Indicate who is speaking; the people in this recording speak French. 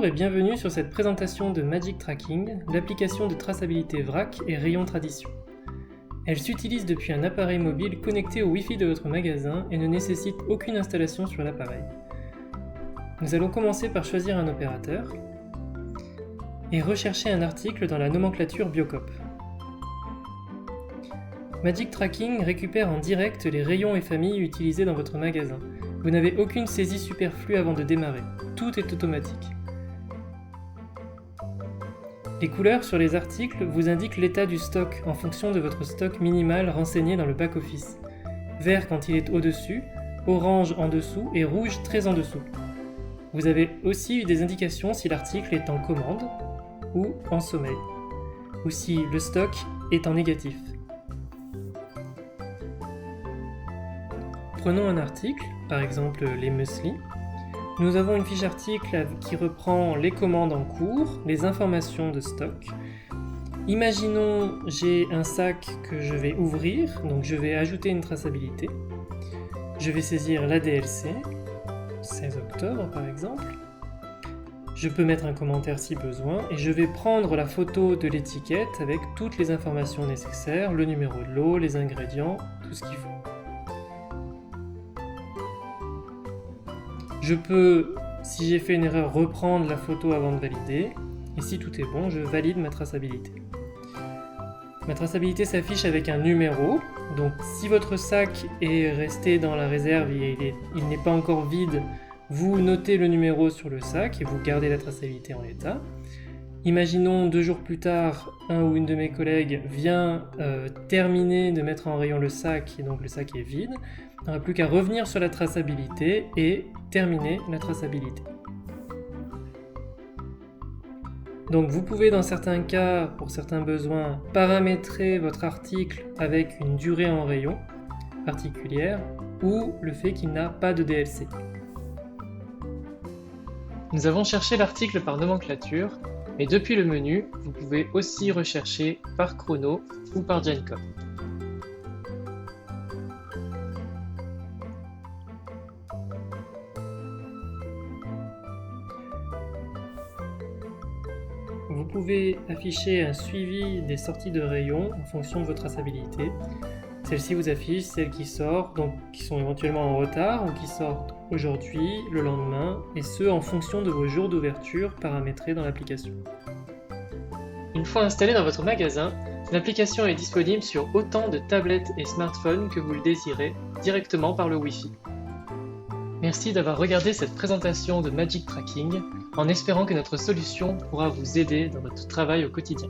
Speaker 1: et bienvenue sur cette présentation de Magic Tracking, l'application de traçabilité vrac et rayon tradition. Elle s'utilise depuis un appareil mobile connecté au Wi-Fi de votre magasin et ne nécessite aucune installation sur l'appareil. Nous allons commencer par choisir un opérateur et rechercher un article dans la nomenclature Biocop. Magic Tracking récupère en direct les rayons et familles utilisés dans votre magasin. Vous n'avez aucune saisie superflue avant de démarrer. Tout est automatique. Les couleurs sur les articles vous indiquent l'état du stock en fonction de votre stock minimal renseigné dans le back-office. Vert quand il est au-dessus, orange en dessous et rouge très en dessous. Vous avez aussi des indications si l'article est en commande ou en sommeil, ou si le stock est en négatif. Prenons un article, par exemple les muesli. Nous avons une fiche article qui reprend les commandes en cours, les informations de stock. Imaginons j'ai un sac que je vais ouvrir, donc je vais ajouter une traçabilité. Je vais saisir la DLC, 16 octobre par exemple. Je peux mettre un commentaire si besoin et je vais prendre la photo de l'étiquette avec toutes les informations nécessaires, le numéro de lot, les ingrédients, tout ce qu'il faut. Je peux, si j'ai fait une erreur, reprendre la photo avant de valider. Et si tout est bon, je valide ma traçabilité. Ma traçabilité s'affiche avec un numéro. Donc si votre sac est resté dans la réserve et il n'est pas encore vide, vous notez le numéro sur le sac et vous gardez la traçabilité en l'état. Imaginons 2 jours plus tard, un ou une de mes collègues vient terminer de mettre en rayon le sac et donc le sac est vide. Il n'y aura plus qu'à revenir sur la traçabilité et terminer la traçabilité. Donc vous pouvez dans certains cas, pour certains besoins, paramétrer votre article avec une durée en rayon particulière ou le fait qu'il n'a pas de DLC. Nous avons cherché l'article par nomenclature, mais depuis le menu, vous pouvez aussi rechercher par chrono ou par GenCode. Vous pouvez afficher un suivi des sorties de rayons en fonction de votre traçabilité. Celle-ci vous affiche celles qui sortent, donc qui sont éventuellement en retard ou qui sortent aujourd'hui, le lendemain, et ce en fonction de vos jours d'ouverture paramétrés dans l'application. Une fois installée dans votre magasin, l'application est disponible sur autant de tablettes et smartphones que vous le désirez, directement par le Wi-Fi. Merci d'avoir regardé cette présentation de Magic Tracking, en espérant que notre solution pourra vous aider dans votre travail au quotidien.